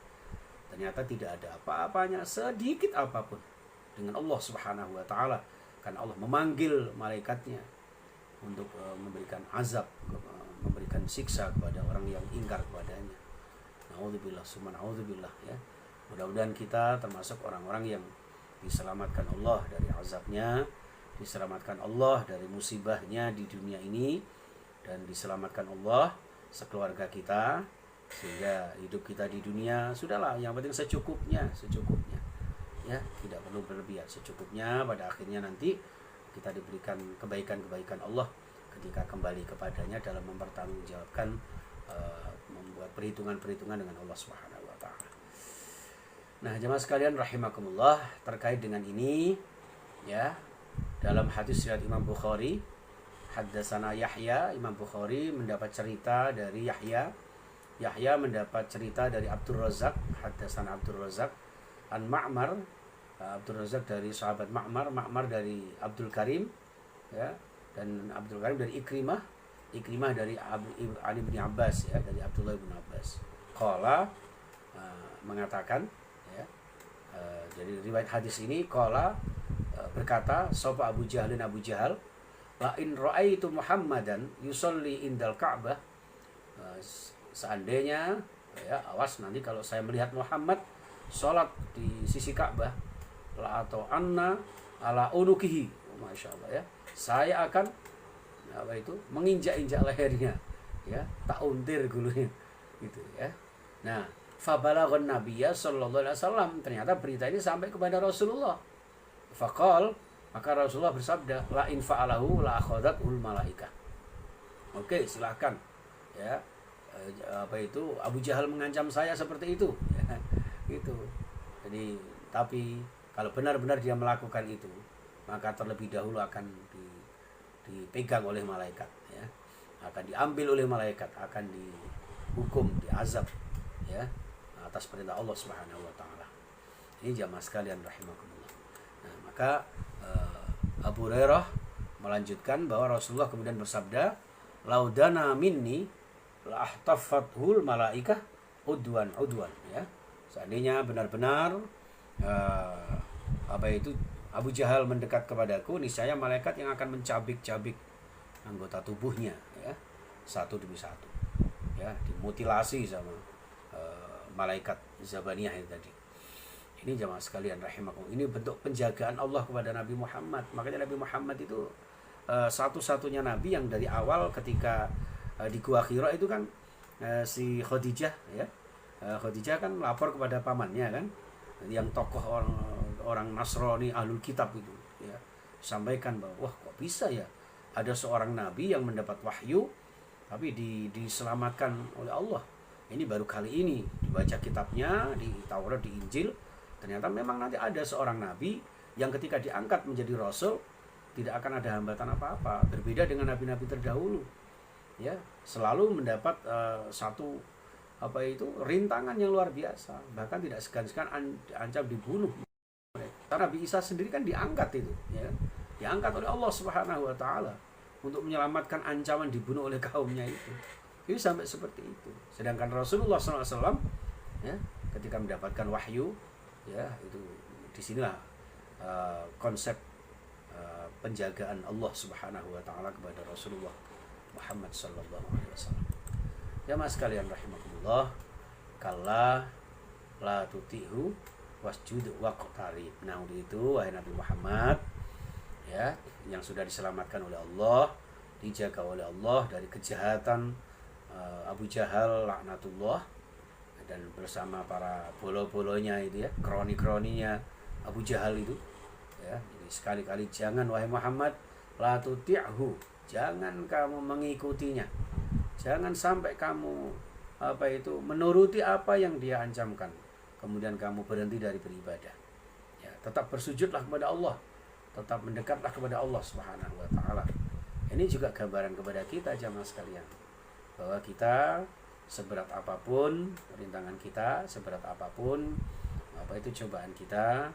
ternyata tidak ada apa-apanya sedikit apapun dengan Allah Subhanahu wa taala, karena Allah memanggil malaikatnya untuk memberikan azab, memberikan siksa kepada orang yang ingkar kepadanya. Nauzubillah summa nauzubillah ya. Mudah-mudahan kita termasuk orang-orang yang diselamatkan Allah dari azabnya, diselamatkan Allah dari musibahnya di dunia ini, dan diselamatkan Allah sekeluarga kita, sehingga hidup kita di dunia sudahlah yang penting secukupnya ya, tidak perlu berlebihan, secukupnya. Pada akhirnya nanti kita diberikan kebaikan-kebaikan Allah ketika kembali kepadanya dalam mempertanggungjawabkan membuat perhitungan-perhitungan dengan Allah Subhanahu wa taala. Nah, jemaah sekalian rahimakumullah, terkait dengan ini ya, dalam hadis riwayat Imam Bukhari, haddatsana Yahya, Imam Bukhari mendapat cerita dari Yahya mendapat cerita dari Abdul Razak, haddatsana Abdul Razak, an Ma'mar, Abdul Razak dari sahabat Ma'mar dari Abdul Karim, ya, dan Abdul Karim dari Ikrimah dari Ali bin Abbas, ya, dari Abdullah bin Abbas. Qala, mengatakan, ya, jadi riwayat hadis ini qala, berkata sapa Abu Jahal, la in ra'aitu Muhammadan yusolli indal Ka'bah, seandainya, ya, awas nanti kalau saya melihat Muhammad sholat di sisi Ka'bah, la atau anna ala unukihi, masya Allah, ya, saya akan menginjak-injak lehernya, ya, tak untir gulunya, gitu, ya. Nah, fabalaghan nabiyya sallallahu alaihi wasallam, ternyata berita ini sampai kepada Rasulullah. Faqal, maka Rasulullah bersabda, la in fa'alahu la akhadatul malaikah. Oke, silahkan, ya, Abu Jahal mengancam saya seperti itu, ya, gitu. Jadi, tapi kalau benar-benar dia melakukan itu, maka terlebih dahulu akan dipegang oleh malaikat, ya, akan diambil oleh malaikat, akan dihukum, diazab, ya, atas perintah Allah Subhanahu wa taala. Ini jamaah sekalian rahimakumullah. Nah, maka Abu Hurairah melanjutkan bahwa Rasulullah kemudian bersabda, laudana minni la ahtafathul malaikah udwan, ya. Seandainya benar-benar Abu Jahal mendekat kepadaku, niscaya malaikat yang akan mencabik-cabik anggota tubuhnya, ya, satu demi satu, ya, dimutilasi sama malaikat Zabaniyah itu tadi. Ini jamaah sekalian rahimakumullah, ini bentuk penjagaan Allah kepada Nabi Muhammad. Makanya Nabi Muhammad itu satu-satunya nabi yang dari awal ketika di Gua Hira itu kan, si Khadijah, ya, Khadijah kan lapor kepada pamannya kan, yang tokoh orang Nasrani Ahlul Kitab itu, ya, sampaikan bahwa wah, kok bisa ya ada seorang nabi yang mendapat wahyu tapi diselamatkan oleh Allah. Ini baru kali ini dibaca kitabnya di Taurat, di Injil, ternyata memang nanti ada seorang nabi yang ketika diangkat menjadi rasul tidak akan ada hambatan apa-apa, berbeda dengan nabi-nabi terdahulu, ya, selalu mendapat satu rintangan yang luar biasa, bahkan tidak segan-segan ancam dibunuh. Karena Nabi Isa sendiri kan diangkat itu, ya, diangkat oleh Allah Subhanahu wa taala untuk menyelamatkan ancaman dibunuh oleh kaumnya itu. Ini sampai seperti itu. Sedangkan Rasulullah SAW, ya, ketika mendapatkan wahyu, ya, itu disinilah konsep penjagaan Allah Subhanahu wa taala kepada Rasulullah Muhammad sallallahu alaihi wasallam. Ya, mas sekalian rahimakumullah, kalla la tuti'hu wasjud waqtarib. Nah, untuk itu wahai Nabi Muhammad, ya, yang sudah diselamatkan oleh Allah, dijaga oleh Allah dari kejahatan Abu Jahal laknatullah, dan bersama para bolo-bolonya itu, ya, kroni-kroninya Abu Jahal itu, ya. Jadi sekali-kali jangan wahai Muhammad, la tuti'hu, jangan kamu mengikutinya, jangan sampai kamu menuruti apa yang dia ancamkan, kemudian kamu berhenti dari beribadah, ya. Tetap bersujudlah kepada Allah, tetap mendekatlah kepada Allah Subhanahu wa taala. Ini juga gambaran kepada kita jamaah sekalian, bahwa kita seberat apapun rintangan kita, seberat apapun cobaan kita,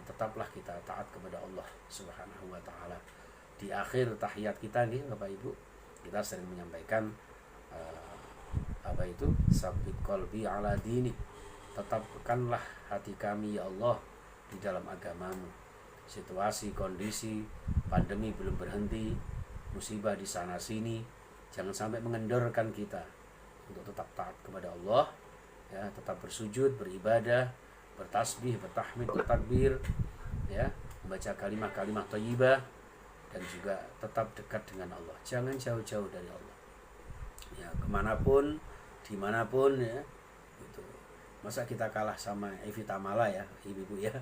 tetaplah kita taat kepada Allah Subhanahu wa taala. Di akhir tahiyat kita nih Bapak Ibu, kita sering menyampaikan sabit qalbi ala dinik, tetapkanlah hati kami ya Allah di dalam agamamu. Situasi, kondisi, pandemi belum berhenti, musibah di sana sini, jangan sampai mengendorkan kita untuk tetap taat kepada Allah, ya, tetap bersujud, beribadah, bertasbih, bertahmid, bertakbir, ya, membaca kalimat-kalimat thayyibah, dan juga tetap dekat dengan Allah. Jangan jauh-jauh dari Allah. Ya, kemanapun, dimanapun, ya, itu. Masa kita kalah sama Evi Tamala, ya, ibu-ibu, ya,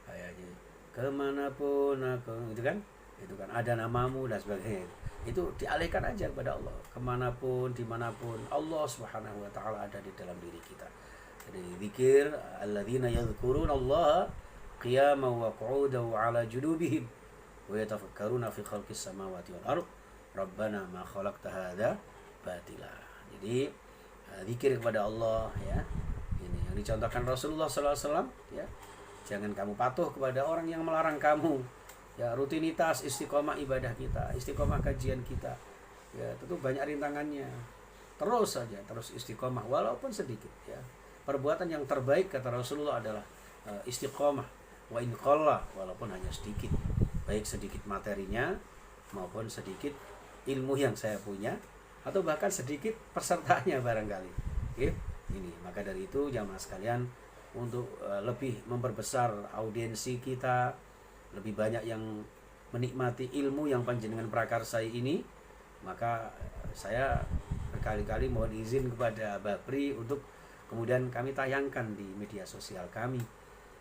kayak gitu. Kemanapun aku, itu kan ada namamu dan sebagainya. Itu dialihkan aja kepada Allah. Kemanapun, dimanapun, Allah Subhanahu wa taala ada di dalam diri kita. Jadi zikir, alladzina yadhkuruna Allah qiyaman wa qu'udan wa 'ala junubihim wa yatafakkaruna fi khalqis samawati wal ardh rabbana ma khalaqta hadza batila. Jadi zikir kepada Allah, ya, ini yang dicontohkan Rasulullah SAW, ya. Jangan kamu patuh kepada orang yang melarang kamu. Ya, rutinitas istiqomah ibadah kita, istiqomah kajian kita. Ya, tentu banyak rintangannya. Terus saja, terus istiqomah walaupun sedikit, ya. Perbuatan yang terbaik kata Rasulullah adalah istiqomah wa in qalla, walaupun hanya sedikit. Baik sedikit materinya maupun sedikit ilmu yang saya punya, atau bahkan sedikit pesertanya barangkali. Oke, ini maka dari itu jamaah sekalian, untuk lebih memperbesar audiensi kita, lebih banyak yang menikmati ilmu yang panjenengan prakarsai ini, maka saya berkali-kali mohon izin kepada Bapri untuk kemudian kami tayangkan di media sosial kami,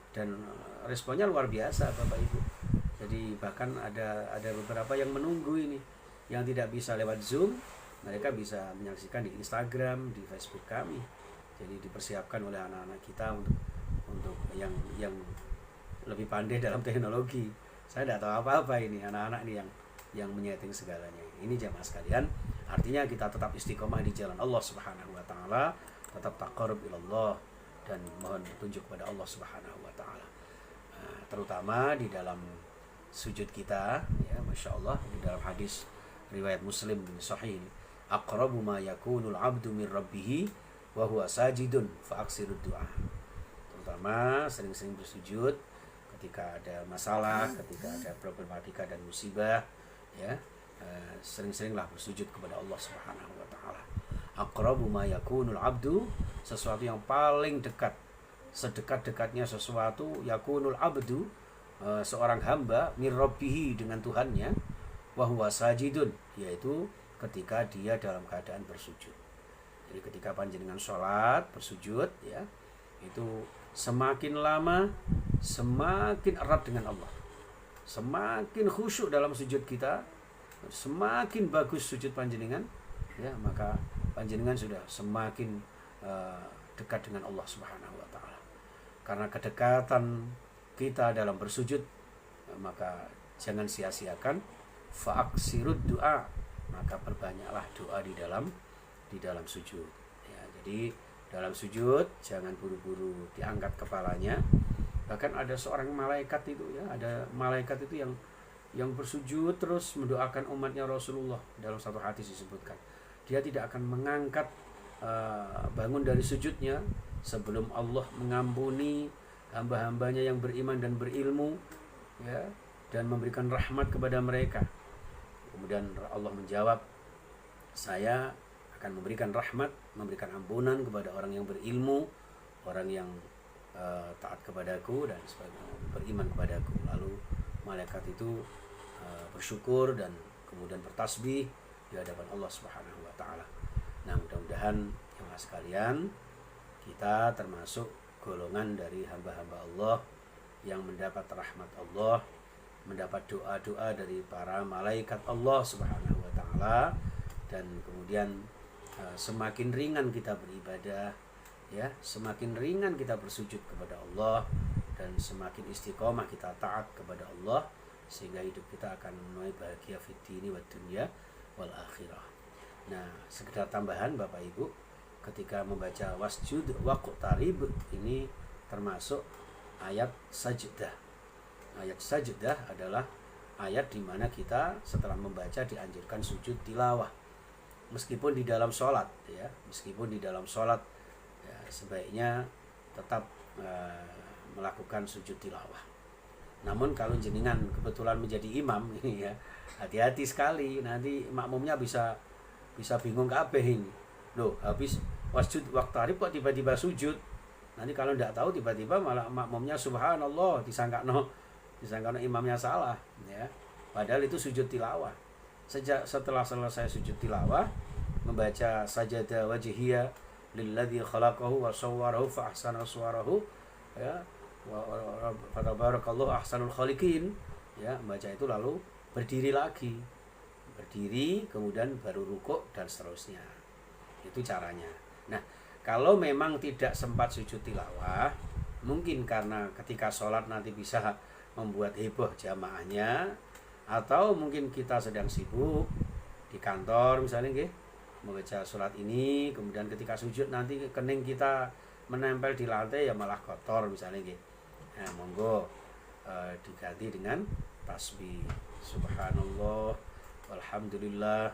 dan responnya luar biasa Bapak Ibu. Jadi bahkan ada beberapa yang menunggu ini, yang tidak bisa lewat Zoom, mereka bisa menyaksikan di Instagram, di Facebook kami. Jadi dipersiapkan oleh anak-anak kita untuk yang lebih pandai dalam teknologi. Saya tidak tahu apa-apa ini, anak-anak ini yang menyeting segalanya. Ini jamaah sekalian, artinya kita tetap istiqomah di jalan Allah Subhanahu wa taala, tetap taqarrub ilallah, dan mohon petunjuk kepada Allah Subhanahu wa taala. Terutama di dalam sujud kita, ya, Masya Allah, di dalam hadis riwayat Muslim bin Sahih, aqrabu ma yakunul abdu min rabbih wa huwa sajidun fa aksirud du'a. Terutama sering-sering bersujud ketika ada masalah, ketika ada problematika dan musibah, ya, sering-seringlah bersujud kepada Allah Subhanahu wa taala. Aqrabu ma yakunul abdu, sesuatu yang paling dekat, sedekat-dekatnya sesuatu, yakunul abdu, seorang hamba, min rabbih, dengan Tuhannya, wa huwa sajidun, yaitu ketika dia dalam keadaan bersujud. Jadi ketika panjenengan sholat bersujud, ya, itu semakin lama semakin erat dengan Allah, semakin khusyuk dalam sujud kita, semakin bagus sujud panjenengan, ya, maka panjenengan sudah semakin dekat dengan Allah Subhanahu wa taala. Karena kedekatan kita dalam bersujud, maka jangan sia-siakan fa'aksirud du'a, maka perbanyaklah doa di dalam sujud, ya. Jadi dalam sujud jangan buru-buru diangkat kepalanya. Bahkan ada seorang malaikat itu, ya, ada malaikat itu yang bersujud terus mendoakan umatnya Rasulullah. Dalam satu hadis disebutkan, dia tidak akan mengangkat bangun dari sujudnya sebelum Allah mengampuni hamba-hambanya yang beriman dan berilmu, ya, dan memberikan rahmat kepada mereka. Kemudian Allah menjawab, saya akan memberikan rahmat, memberikan ampunan kepada orang yang berilmu, orang yang taat kepadaku dan beriman kepadaku. Lalu malaikat itu bersyukur dan kemudian bertasbih di hadapan Allah Subhanahu wa taala. Nah, mudah-mudahan jemaah sekalian, kita termasuk golongan dari hamba-hamba Allah yang mendapat rahmat Allah, mendapat doa-doa dari para malaikat Allah Subhanahu wa taala, dan kemudian semakin ringan kita beribadah, ya, semakin ringan kita bersujud kepada Allah, dan semakin istiqomah kita taat kepada Allah, sehingga hidup kita akan menuai bahagia fid dini wad dunya wal akhirah. Nah, sekedar tambahan Bapak Ibu, ketika membaca wasjud waqtarib, ini termasuk ayat sajdah. Ayat sajdah adalah ayat di mana kita setelah membaca dianjurkan sujud tilawah. Meskipun di dalam sholat, ya, meskipun di dalam sholat, ya, sebaiknya tetap melakukan sujud tilawah. Namun kalau jenengan kebetulan menjadi imam, ini, ya, hati-hati sekali, nanti makmumnya bisa bingung kabeh ini. Loh, habis wasjud waqtarib kok tiba-tiba sujud. Nanti kalau tidak tahu tiba-tiba malah makmumnya subhanallah, disangkano imamnya salah, ya. Padahal itu sujud tilawah. Setelah selesai sujud tilawah, membaca sajada wajhiyya lilladzi khalaqahu wa sawwarahu fa ahsana suwarahu, ya, wa tabarakallahu ahsanul khaliqin, ya, membaca itu lalu berdiri lagi, berdiri kemudian baru rukuk dan seterusnya. Itu caranya. Nah, kalau memang tidak sempat sujud tilawah, mungkin karena ketika sholat nanti bisa membuat heboh jamaahnya, atau mungkin kita sedang sibuk di kantor misalnya, membaca sholat ini, kemudian ketika sujud nanti kening kita menempel di lantai ya malah kotor misalnya gitu. Nah, monggo diganti dengan tasbih subhanallah walhamdulillah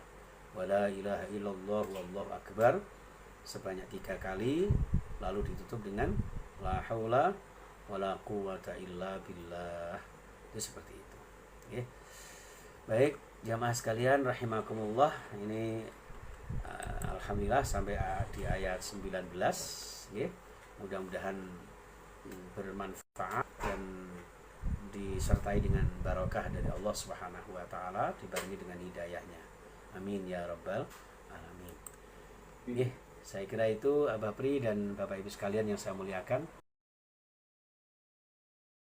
wala ilaha illallah wallahu akbar sebanyak 3 kali, lalu ditutup dengan la haula wala quwata illa billah. Itu seperti itu. Oke. Baik, jamaah sekalian rahimakumullah, ini alhamdulillah sampai di ayat 19 ya. Mudah-mudahan bermanfaat dan disertai dengan barokah dari Allah Subhanahu wa taala, dibarengi dengan hidayahnya. Amin ya rabbal alamin. Saya kira itu Abah Pri dan Bapak Ibu sekalian yang saya muliakan.